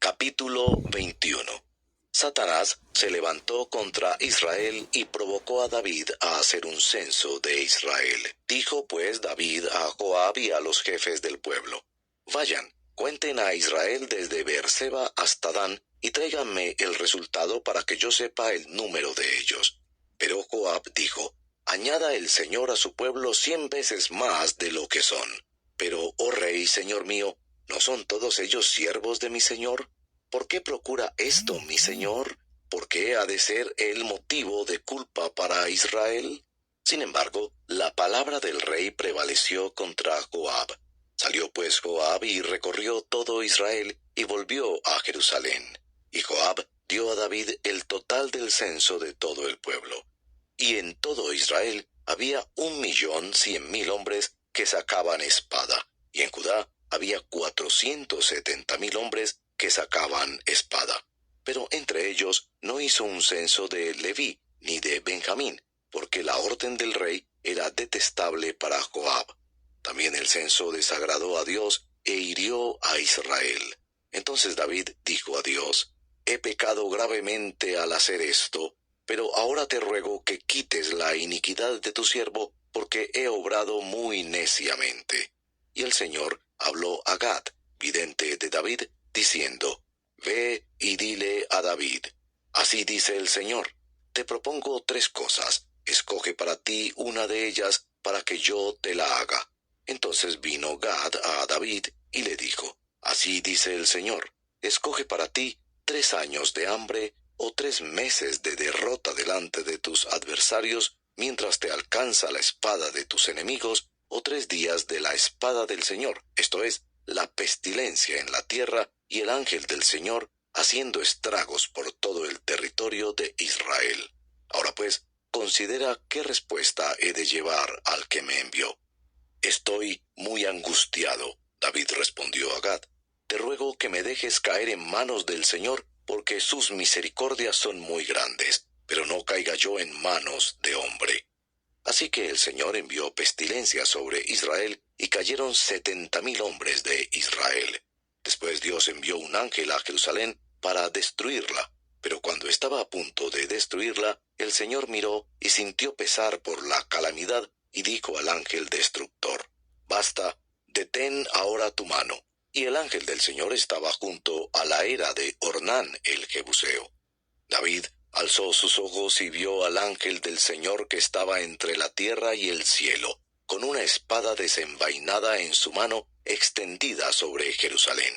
Capítulo 21. Satanás se levantó contra Israel y provocó a David a hacer un censo de Israel. Dijo pues David a Joab y a los jefes del pueblo: Vayan, cuenten a Israel desde Beerseba hasta Dan, y tráiganme el resultado para que yo sepa el número de ellos. Pero Joab dijo: Añada el Señor a su pueblo 100 veces más de lo que son. Pero, oh rey, señor mío, ¿no son todos ellos siervos de mi señor? ¿Por qué procura esto mi señor? ¿Por qué ha de ser el motivo de culpa para Israel? Sin embargo, la palabra del rey prevaleció contra Joab. Salió pues Joab y recorrió todo Israel y volvió a Jerusalén. Y Joab dio a David el total del censo de todo el pueblo. Y en todo Israel había 1.100.000 hombres que sacaban espada, y en Judá había 470.000 hombres que sacaban espada. Pero entre ellos no hizo un censo de Leví ni de Benjamín, porque la orden del rey era detestable para Joab. También el censo desagradó a Dios e hirió a Israel. Entonces David dijo a Dios: He pecado gravemente al hacer esto, pero ahora te ruego que quites la iniquidad de tu siervo, porque he obrado muy neciamente. Y el Señor habló a Gad, vidente de David, diciendo: Ve y dile a David: Así dice el Señor, te propongo 3 cosas, escoge para ti una de ellas, para que yo te la haga. Entonces vino Gad a David y le dijo: Así dice el Señor, escoge para ti 3 años de hambre o 3 meses de derrota delante de tus adversarios, mientras te alcanza la espada de tus enemigos, o 3 días de la espada del Señor, esto es, la pestilencia en la tierra, y el ángel del Señor haciendo estragos por todo el territorio de Israel. Ahora pues, considera qué respuesta he de llevar al que me envió. Estoy muy angustiado, David respondió a Gad. Te ruego que me dejes caer en manos del Señor, porque sus misericordias son muy grandes, pero no caiga yo en manos de hombre. Así que el Señor envió pestilencia sobre Israel, y cayeron 70.000 hombres de Israel. Después Dios envió un ángel a Jerusalén para destruirla, pero cuando estaba a punto de destruirla, el Señor miró y sintió pesar por la calamidad, y dijo al ángel destructor: Basta, detén ahora tu mano. Y el ángel del Señor estaba junto a la era de Ornán el Jebuseo. David alzó sus ojos y vio al ángel del Señor que estaba entre la tierra y el cielo, con una espada desenvainada en su mano, extendida sobre Jerusalén.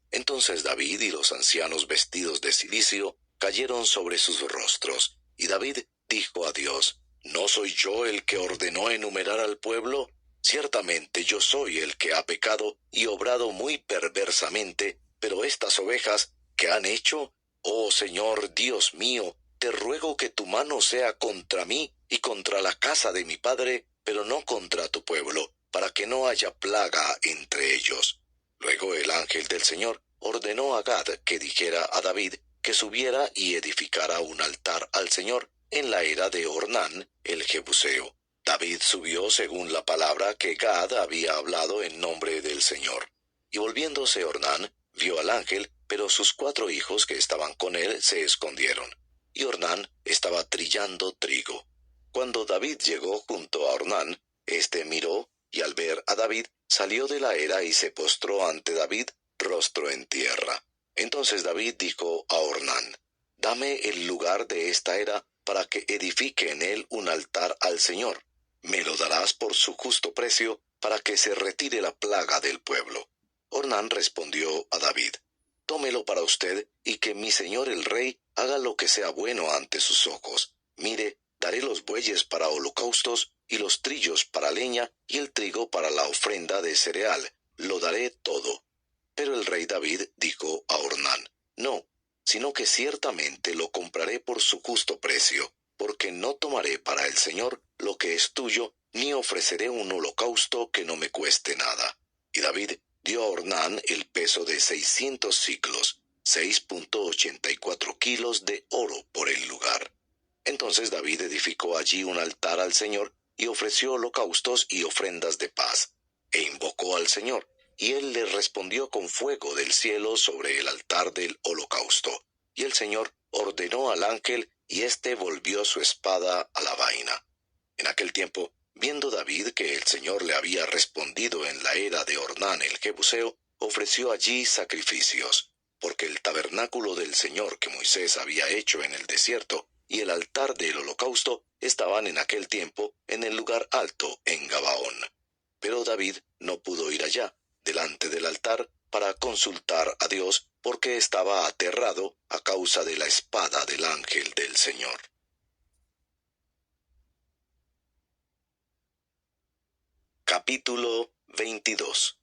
Entonces David y los ancianos vestidos de cilicio cayeron sobre sus rostros, y David dijo a Dios: ¿No soy yo el que ordenó enumerar al pueblo? Ciertamente yo soy el que ha pecado y obrado muy perversamente, pero estas ovejas, ¿qué han hecho? Oh Señor Dios mío, te ruego que tu mano sea contra mí y contra la casa de mi padre, pero no contra tu pueblo, para que no haya plaga entre ellos. Luego el ángel del Señor ordenó a Gad que dijera a David que subiera y edificara un altar al Señor en la era de Ornán el Jebuseo. David subió según la palabra que Gad había hablado en nombre del Señor. Y volviéndose Ornán, vio al ángel, pero sus 4 hijos que estaban con él se escondieron. Y Ornán estaba trillando trigo. Cuando David llegó junto a Ornán, éste miró, y al ver a David, salió de la era y se postró ante David, rostro en tierra. Entonces David dijo a Ornán: Dame el lugar de esta era, para que edifique en él un altar al Señor. Me lo darás por su justo precio, para que se retire la plaga del pueblo. Ornán respondió a David: Tómelo para usted, y que mi señor el rey haga lo que sea bueno ante sus ojos. Mire, daré los bueyes para holocaustos, y los trillos para leña, y el trigo para la ofrenda de cereal. Lo daré todo. Pero el rey David dijo a Ornán: No, sino que ciertamente lo compraré por su justo precio, porque no tomaré para el Señor lo que es tuyo, ni ofreceré un holocausto que no me cueste nada. Y David dio a Ornán el peso de 600 siclos, 6.84 kilos de oro por el lugar. Entonces David edificó allí un altar al Señor, y ofreció holocaustos y ofrendas de paz, e invocó al Señor. y él le respondió con fuego del cielo sobre el altar del holocausto. Y el Señor ordenó al ángel, y éste volvió su espada a la vaina. En aquel tiempo, viendo David que el Señor le había respondido en la era de Ornán el Jebuseo, ofreció allí sacrificios, porque el tabernáculo del Señor que Moisés había hecho en el desierto y el altar del holocausto estaban en aquel tiempo en el lugar alto en Gabaón. Pero David no pudo ir allá, delante del altar, para consultar a Dios, porque estaba aterrado a causa de la espada del ángel del Señor. Capítulo 22.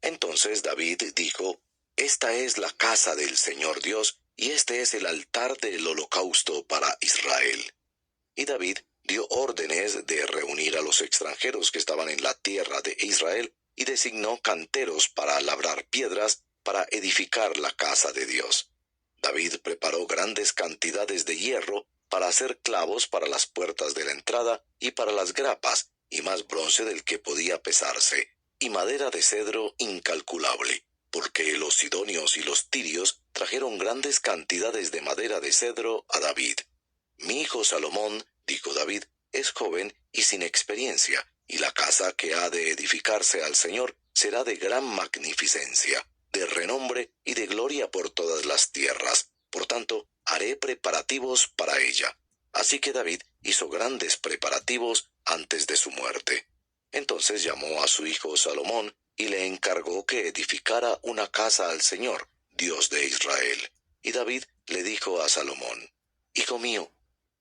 Entonces David dijo: Esta es la casa del Señor Dios, y este es el altar del holocausto para Israel. Y David dio órdenes de reunir a los extranjeros que estaban en la tierra de Israel, y designó canteros para labrar piedras para edificar la casa de Dios. David preparó grandes cantidades de hierro para hacer clavos para las puertas de la entrada y para las grapas, y más bronce del que podía pesarse, y madera de cedro incalculable, porque los sidonios y los tirios trajeron grandes cantidades de madera de cedro a David. Mi hijo Salomón, dijo David, es joven y sin experiencia, y la casa que ha de edificarse al Señor será de gran magnificencia, de renombre y de gloria por todas las tierras. Por tanto, haré preparativos para ella. Así que David hizo grandes preparativos antes de su muerte. Entonces llamó a su hijo Salomón y le encargó que edificara una casa al Señor, Dios de Israel. Y David le dijo a Salomón: Hijo mío,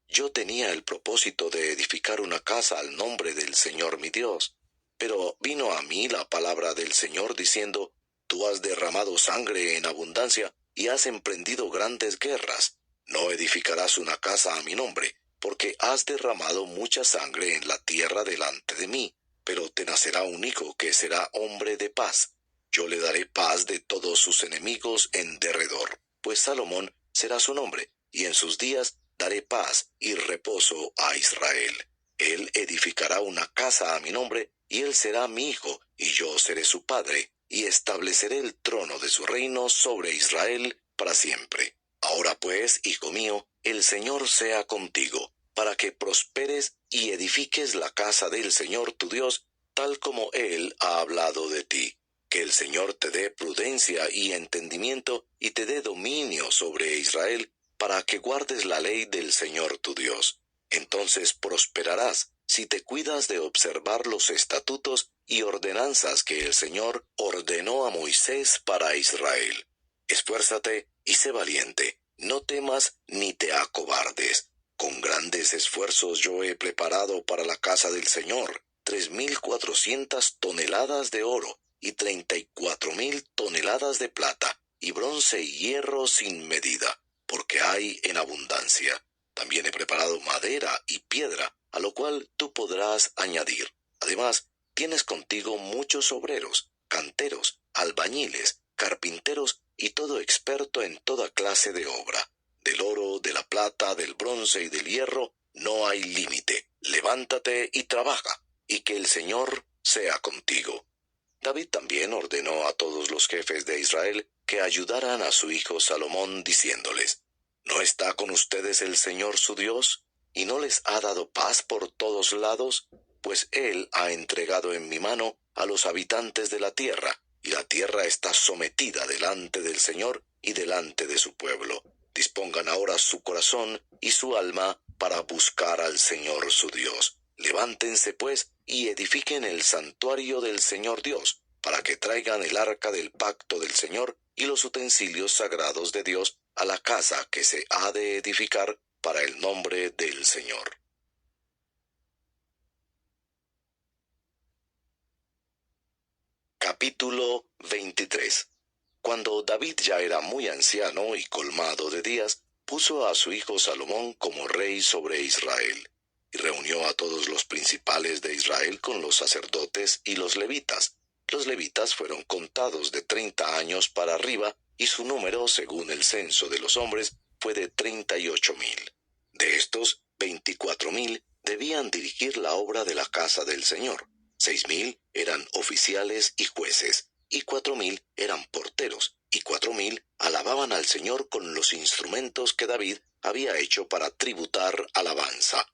yo tenía el propósito de edificar una casa al nombre del Señor mi Dios. Pero vino a mí la palabra del Señor diciendo: Tú has derramado sangre en abundancia y has emprendido grandes guerras. No edificarás una casa a mi nombre, porque has derramado mucha sangre en la tierra delante de mí. Pero te nacerá un hijo que será hombre de paz. Yo le daré paz de todos sus enemigos en derredor, pues Salomón será su nombre, y en sus días daré paz y reposo a Israel. Él edificará una casa a mi nombre, y él será mi hijo, y yo seré su padre, y estableceré el trono de su reino sobre Israel para siempre. Ahora pues, hijo mío, el Señor sea contigo, para que prosperes y edifiques la casa del Señor tu Dios, tal como Él ha hablado de ti. Que el Señor te dé prudencia y entendimiento, y te dé dominio sobre Israel, para que guardes la ley del Señor tu Dios. Entonces prosperarás, si te cuidas de observar los estatutos y ordenanzas que el Señor ordenó a Moisés para Israel. Esfuérzate y sé valiente, no temas ni te acobardes. Con grandes esfuerzos yo he preparado para la casa del Señor 3,400 toneladas de oro y 34,000 toneladas de plata, y bronce y hierro sin medida, porque hay en abundancia. También he preparado madera y piedra, a lo cual tú podrás añadir. Además, tienes contigo muchos obreros, canteros, albañiles, carpinteros y todo experto en toda clase de obra. Del oro, de la plata, del bronce y del hierro no hay límite. Levántate y trabaja, y que el Señor sea contigo. David también ordenó a todos los jefes de Israel que ayudaran a su hijo Salomón, diciéndoles: ¿No está con ustedes el Señor su Dios, y no les ha dado paz por todos lados? Pues Él ha entregado en mi mano a los habitantes de la tierra, y la tierra está sometida delante del Señor y delante de su pueblo. Dispongan ahora su corazón y su alma para buscar al Señor su Dios. Levántense pues y edifiquen el santuario del Señor Dios, para que traigan el arca del pacto del Señor y los utensilios sagrados de Dios a la casa que se ha de edificar para el nombre del Señor. Capítulo 23. Cuando David ya era muy anciano y colmado de días, puso a su hijo Salomón como rey sobre Israel, y reunió a todos los principales de Israel con los sacerdotes y los levitas. Los levitas fueron contados de 30 años para arriba, y su número, según el censo de los hombres, fue de 38,000. De estos, 24,000 debían dirigir la obra de la casa del Señor. 6,000 eran oficiales y jueces, y 4,000 eran porteros, y 4,000 alababan al Señor con los instrumentos que David había hecho para tributar alabanza.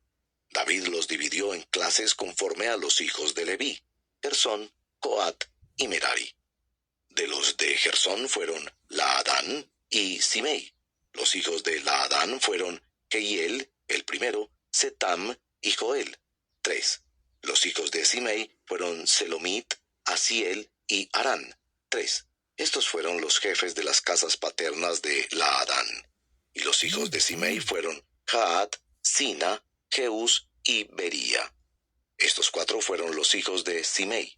David los dividió en clases conforme a los hijos de Leví: Gersón, Coat y Merari. De los de Gersón fueron Laadán y Simei. Los hijos de Laadán fueron Jehiel, el primero, Setam y Joel, 3. Los hijos de Simei fueron Selomit, Asiel y Arán, 3. Estos fueron los jefes de las casas paternas de Laadán. Y los hijos de Simei fueron Jaat, Sina, Jeús y Bería. Estos 4 fueron los hijos de Simei.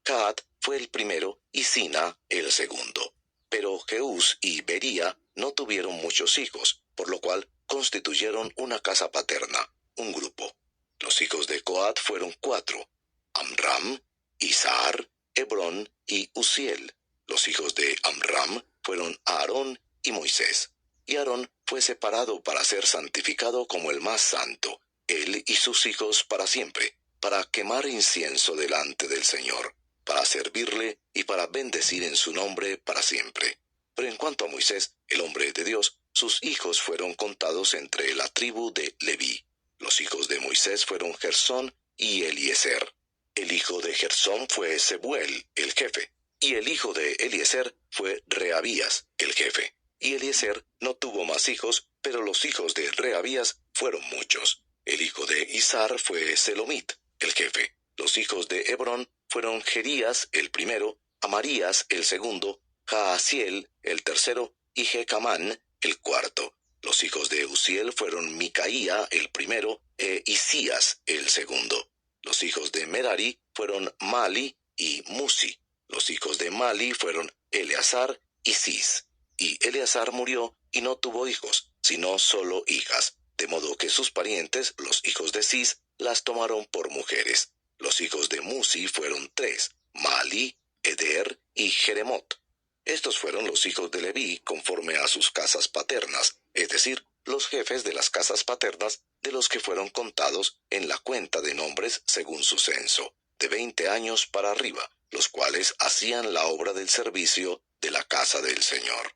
Jaat fue el primero y Sina el segundo. Pero Jeús y Bería no tuvieron muchos hijos, por lo cual constituyeron una casa paterna, un grupo. Los hijos de Coat fueron 4: Amram, Izhar, Hebrón y Uziel. Los hijos de Amram fueron Aarón y Moisés. Y Aarón fue separado para ser santificado como el más santo, él y sus hijos para siempre, para quemar incienso delante del Señor, para servirle y para bendecir en su nombre para siempre. Pero en cuanto a Moisés, el hombre de Dios, sus hijos fueron contados entre la tribu de Leví. Los hijos de Moisés fueron Gersón y Eliezer. El hijo de Gersón fue Sebuel, el jefe, y el hijo de Eliezer fue Rehabías, el jefe. Y Eliezer no tuvo más hijos, pero los hijos de Rehabías fueron muchos. El hijo de Izhar fue Selomit, el jefe. Los hijos de Hebrón fueron Jerías el primero, Amarías el segundo, Jaasiel el tercero y Jecamán el cuarto. Los hijos de Uziel fueron Micaía el primero e Isías el segundo. Los hijos de Merari fueron Mali y Musi. Los hijos de Mali fueron Eleazar y Cis. Y Eleazar murió y no tuvo hijos, sino solo hijas, de modo que sus parientes, los hijos de Cis, las tomaron por mujeres. Los hijos de Musi fueron 3: Mali, Eder y Jeremot. Estos fueron los hijos de Leví conforme a sus casas paternas, es decir, los jefes de las casas paternas de los que fueron contados en la cuenta de nombres según su censo, de 20 años para arriba, los cuales hacían la obra del servicio de la casa del Señor.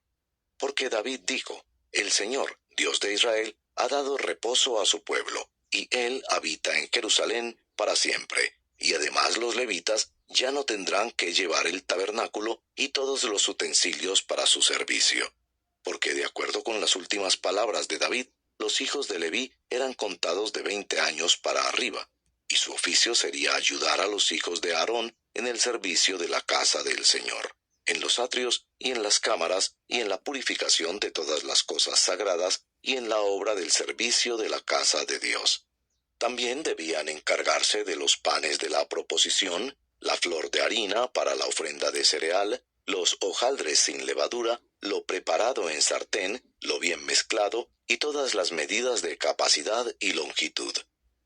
Porque David dijo: El Señor, Dios de Israel, ha dado reposo a su pueblo, y él habita en Jerusalén para siempre. Y además los levitas ya no tendrán que llevar el tabernáculo y todos los utensilios para su servicio. Porque de acuerdo con las últimas palabras de David, los hijos de Leví eran contados de 20 años para arriba, y su oficio sería ayudar a los hijos de Aarón en el servicio de la casa del Señor, en los atrios y en las cámaras y en la purificación de todas las cosas sagradas y en la obra del servicio de la casa de Dios. También debían encargarse de los panes de la proposición, la flor de harina para la ofrenda de cereal, los hojaldres sin levadura, lo preparado en sartén, lo bien mezclado y todas las medidas de capacidad y longitud.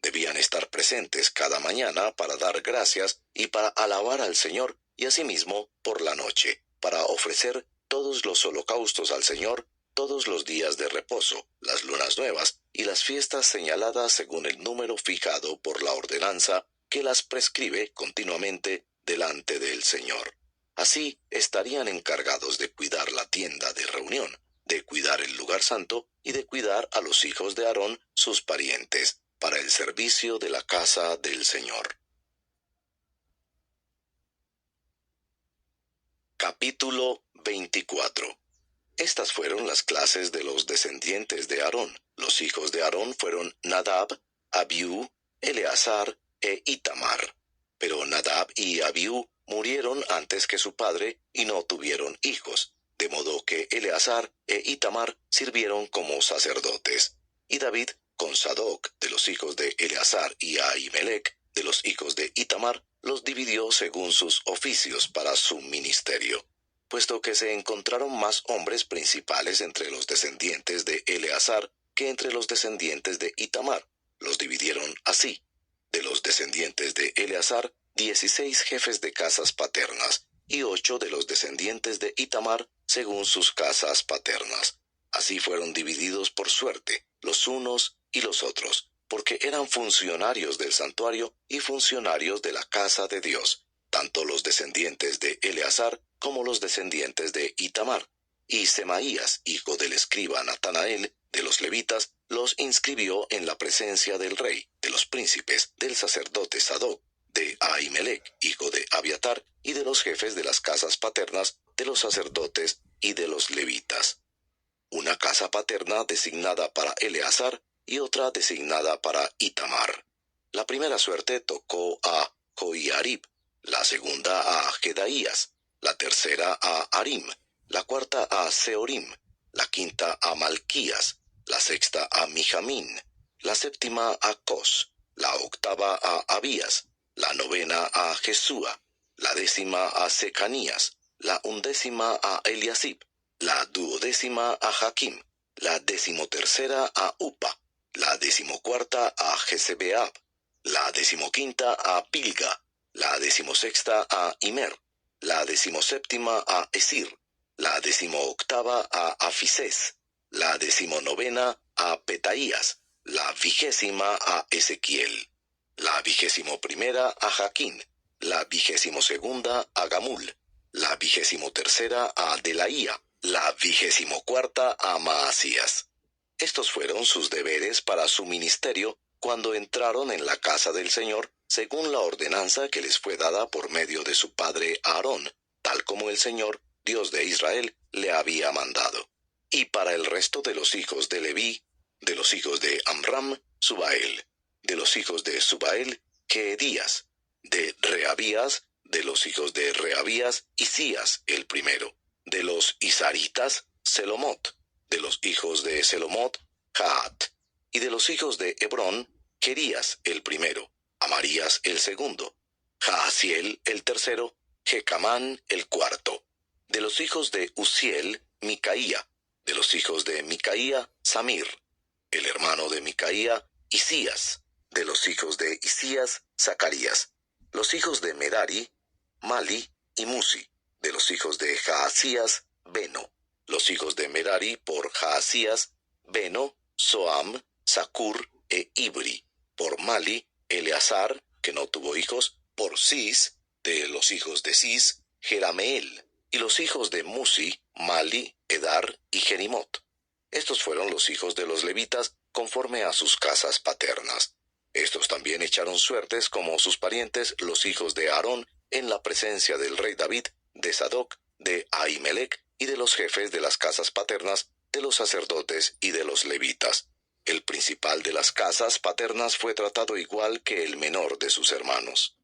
Debían estar presentes cada mañana para dar gracias y para alabar al Señor, y asimismo por la noche, para ofrecer todos los holocaustos al Señor todos los días de reposo, las lunas nuevas y las fiestas señaladas según el número fijado por la ordenanza que las prescribe continuamente delante del Señor. Así estarían encargados de cuidar la tienda de reunión, de cuidar el lugar santo y de cuidar a los hijos de Aarón, sus parientes, para el servicio de la casa del Señor. Capítulo 24. Estas fueron las clases de los descendientes de Aarón. Los hijos de Aarón fueron Nadab, Abiú, Eleazar e Itamar. Pero Nadab y Abiú murieron antes que su padre y no tuvieron hijos, de modo que Eleazar e Itamar sirvieron como sacerdotes. Y David, con Sadoc de los hijos de Eleazar y Ahimelech de los hijos de Itamar, los dividió según sus oficios para su ministerio. Puesto que se encontraron más hombres principales entre los descendientes de Eleazar que entre los descendientes de Itamar, los dividieron así: de los descendientes de Eleazar, 16 jefes de casas paternas, y 8 de los descendientes de Itamar según sus casas paternas. Así fueron divididos por suerte, los unos y los otros, porque eran funcionarios del santuario y funcionarios de la casa de Dios, tanto los descendientes de Eleazar como los descendientes de Itamar. Y Semaías, hijo del escriba Natanael, de los levitas, los inscribió en la presencia del rey, de los príncipes, del sacerdote Sadoc, de Ahimelech, hijo de Abiatar, y de los jefes de las casas paternas, de los sacerdotes y de los levitas. Una casa paterna designada para Eleazar y otra designada para Itamar. La primera suerte tocó a Joiarib, la segunda a Jedaías, la tercera a Arim, la cuarta a Seorim, la quinta a Malquías, la sexta a Mijamín, la séptima a Cos, la octava a Abías, la novena a Jesúa, la décima a Secanías, la undécima a Eliasib, la duodécima a Jaquim, la decimotercera a Upa, la decimocuarta a Jezebeab, la decimoquinta a Bilga, la decimosexta a Imer, la decimoséptima a Esir, la decimooctava a Afisés, la decimonovena a Petaías, la 20ª a Ezequiel, la 21ª a Jaquín, la 22ª a Gamul, la 23ª a Delaía, la 24ª a Maasías. Estos fueron sus deberes para su ministerio cuando entraron en la casa del Señor, según la ordenanza que les fue dada por medio de su padre Aarón, tal como el Señor, Dios de Israel, le había mandado. Y para el resto de los hijos de Leví, de los hijos de Amram, Subael, de los hijos de Subael, Queedías, de Rehabías, de los hijos de Rehabías, Isías el primero, de los Isaritas, Selomot, de los hijos de Selomot, Jaat, y de los hijos de Hebrón, Querías el primero, Amarías el segundo, Jaasiel el tercero, Jecamán el cuarto. De los hijos de Uziel, Micaía, de los hijos de Micaía, Samir, el hermano de Micaía, Isías, de los hijos de Isías, Zacarías, los hijos de Merari, Mali y Musi, de los hijos de Jaasías, Beno, los hijos de Merari por Jaasías, Beno, Soam, Zacur e Ibri, por Mali, Eleazar, que no tuvo hijos, por Cis, de los hijos de Cis, Jerameel, y los hijos de Musi, Mali, Edar y Jerimot. Estos fueron los hijos de los levitas conforme a sus casas paternas. Estos también echaron suertes como sus parientes, los hijos de Aarón, en la presencia del rey David, de Sadoc, de Ahimelech y de los jefes de las casas paternas, de los sacerdotes y de los levitas. El principal de las casas paternas fue tratado igual que el menor de sus hermanos.